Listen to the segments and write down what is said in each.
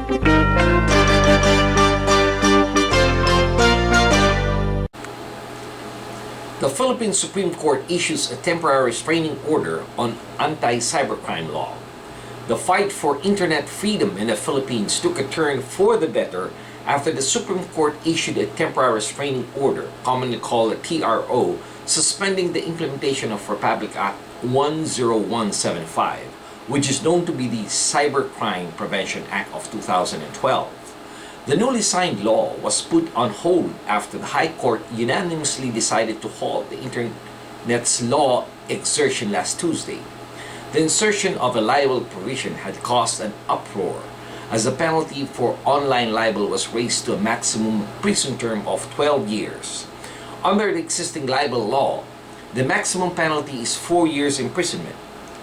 The Philippine Supreme Court issues a temporary restraining order on anti-cybercrime law. The fight for internet freedom in the Philippines took a turn for the better after the Supreme Court issued a temporary restraining order, commonly called a TRO, suspending the implementation of Republic Act 10175, which is known to be the Cybercrime Prevention Act of 2012. The newly signed law was put on hold after the High Court unanimously decided to halt the Internet's law exertion last Tuesday. The insertion of a libel provision had caused an uproar, as the penalty for online libel was raised to a maximum prison term of 12 years. Under the existing libel law, the maximum penalty is 4 years imprisonment.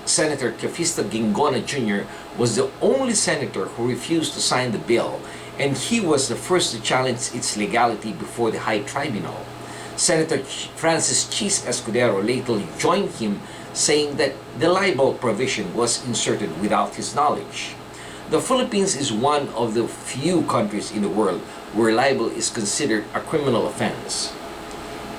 Senator Teofista Gingona Jr. was the only senator who refused to sign the bill, and he was the first to challenge its legality before the High Tribunal. Senator Francis Chis Escudero later joined him, saying that the libel provision was inserted without his knowledge. The Philippines is one of the few countries in the world where libel is considered a criminal offense.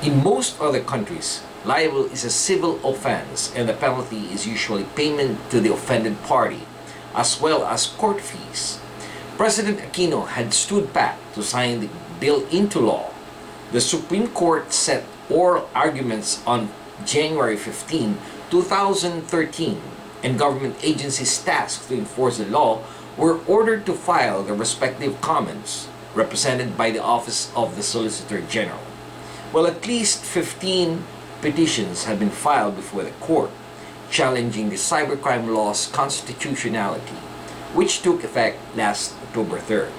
In most other countries, libel is a civil offense and the penalty is usually payment to the offended party, as well as court fees. President Aquino had stood pat to sign the bill into law. The Supreme Court set oral arguments on January 15, 2013, and government agencies tasked to enforce the law were ordered to file their respective comments, represented by the Office of the Solicitor General. Well, at least 15 petitions have been filed before the court, challenging the cybercrime law's constitutionality, which took effect last October 3rd.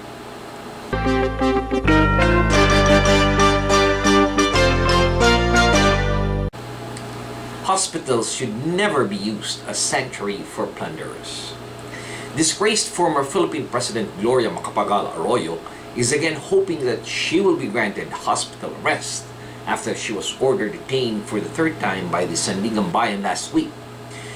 Hospitals should never be used as sanctuary for plunderers. Disgraced former Philippine President Gloria Macapagal Arroyo is again hoping that she will be granted hospital arrest after she was ordered detained for the third time by the Sandigan Bayan last week.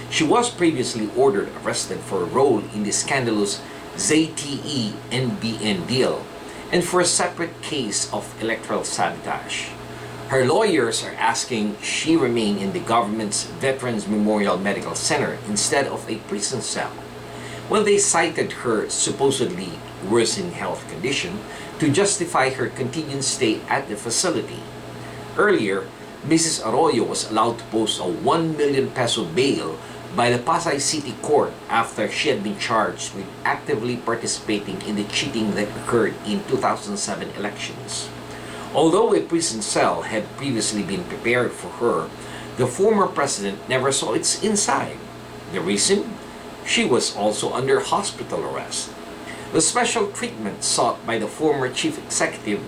She was previously ordered arrested for a role in the scandalous ZTE-NBN deal and for a separate case of electoral sabotage. Her lawyers are asking she remain in the government's Veterans Memorial Medical Center instead of a prison cell. Well, they cited her supposedly worsening health condition to justify her continued stay at the facility. Earlier, Mrs. Arroyo was allowed to post a 1 million peso bail by the Pasay City Court after she had been charged with actively participating in the cheating that occurred in 2007 elections. Although a prison cell had previously been prepared for her, the former president never saw its inside. The reason? She was also under hospital arrest. The special treatment sought by the former chief executive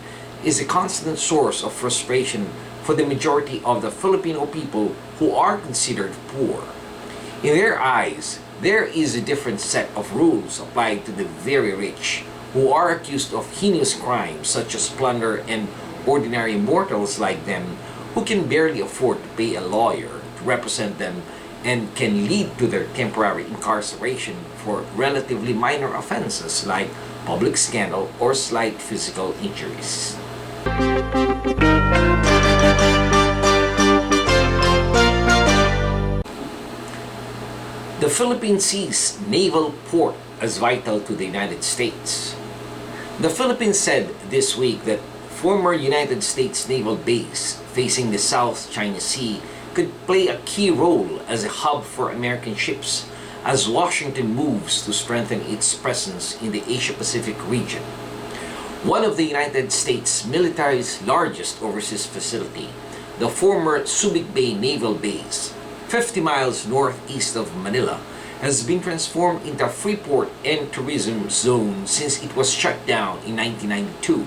is a constant source of frustration for the majority of the Filipino people who are considered poor. In their eyes, there is a different set of rules applied to the very rich, who are accused of heinous crimes such as plunder, and ordinary mortals like them who can barely afford to pay a lawyer to represent them and can lead to their temporary incarceration for relatively minor offenses like public scandal or slight physical injuries. The Philippines sees naval port as vital to the United States. The Philippines said this week that former United States naval base facing the South China Sea could play a key role as a hub for American ships as Washington moves to strengthen its presence in the Asia-Pacific region. One of the United States military's largest overseas facility, the former Subic Bay Naval Base, 50 miles northeast of Manila, has been transformed into a free port and tourism zone since it was shut down in 1992.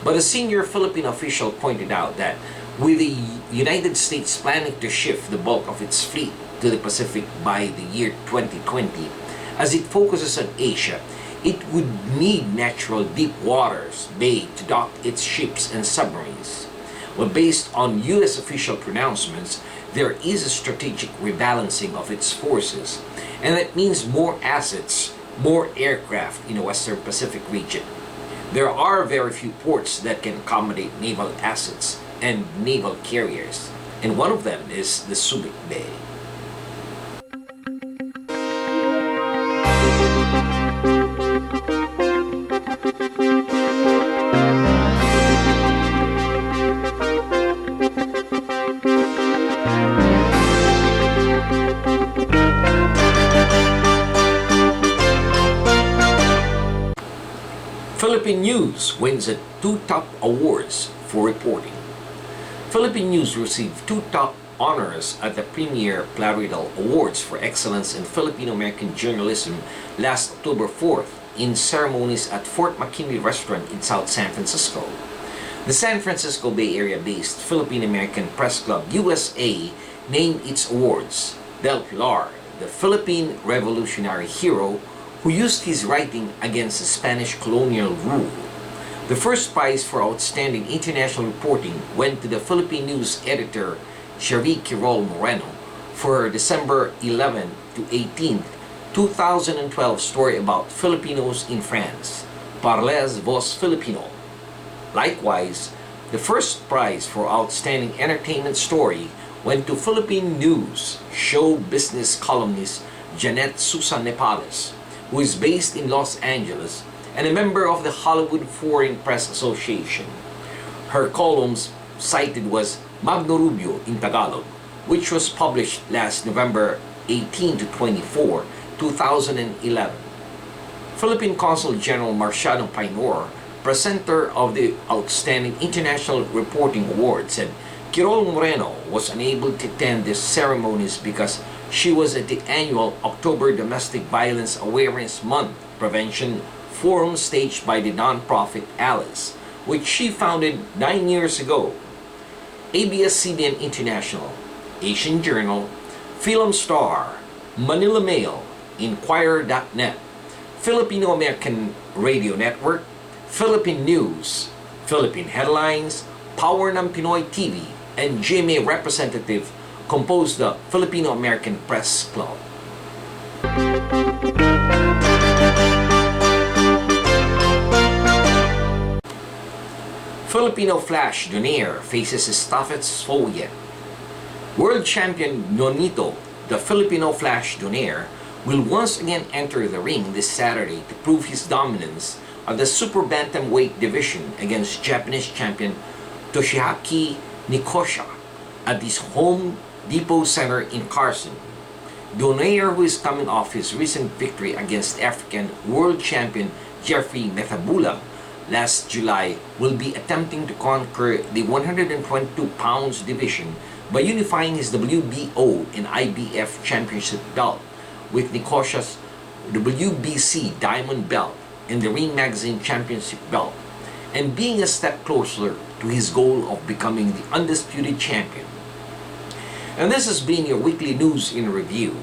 But a senior Philippine official pointed out that with the United States planning to shift the bulk of its fleet to the Pacific by the year 2020, as it focuses on Asia, it would need natural deep waters bay to dock its ships and submarines. Well, based on U.S. official pronouncements, there is a strategic rebalancing of its forces, and that means more assets more aircraft in the Western Pacific region. There are very few ports that can accommodate naval assets and naval carriers, and one of them is the Subic Bay. Philippine News wins at 2 top awards for reporting. Philippine News received 2 top honors at the premier Plaridel Awards for Excellence in Filipino American Journalism last October 4th in ceremonies at Fort McKinley Restaurant in South San Francisco. The San Francisco Bay Area-based Philippine American Press Club USA named its awards Del Pilar, the Philippine revolutionary hero who used his writing against the Spanish colonial rule. The first prize for outstanding international reporting went to the Philippine News editor Sherry Quirol Moreno for her December 11 to 18, 2012 story about Filipinos in France, Parlez Vos Filipino. Likewise, the first prize for outstanding entertainment story went to Philippine News show business columnist Janet Susan Nepales, who is based in Los Angeles and a member of the Hollywood Foreign Press Association. Her columns cited was Magno Rubio in Tagalog, which was published last November 18 to 24, 2011. Philippine Consul General Marciano Painor, presenter of the Outstanding International Reporting Award, said Quirol Moreno was unable to attend these ceremonies because she was at the annual October Domestic Violence Awareness Month Prevention Forum staged by the nonprofit Alice, which she founded 9 years ago. ABS-CBN International, Asian Journal, Film Star, Manila Mail, Inquirer.net, Filipino American Radio Network, Philippine News, Philippine Headlines, Power ng Pinoy TV, and GMA representative composed the Filipino American Press Club. Filipino Flash Donaire faces his toughest foe yet. World champion Nonito, the Filipino Flash Donaire, will once again enter the ring this Saturday to prove his dominance of the super bantamweight division against Japanese champion Toshiaki Nikosha at his home Depot Center in Carson. Donaire, who is coming off his recent victory against African world champion Jeffrey Methabula last July, will be attempting to conquer the 122 pounds division by unifying his WBO and IBF championship belt with Nikosha's WBC diamond belt and the Ring Magazine championship belt, and being a step closer to his goal of becoming the undisputed champion. And this has been your weekly news in review.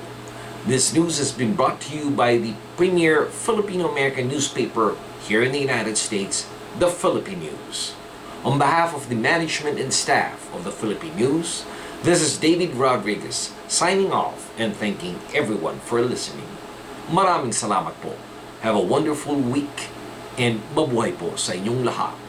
This news has been brought to you by the premier Filipino American newspaper here in the United States, the Philippine News. On behalf of the management and staff of the Philippine News, this is David Rodriguez signing off and thanking everyone for listening. Maraming salamat po. Have a wonderful week and mabuhay po sa inyong lahat.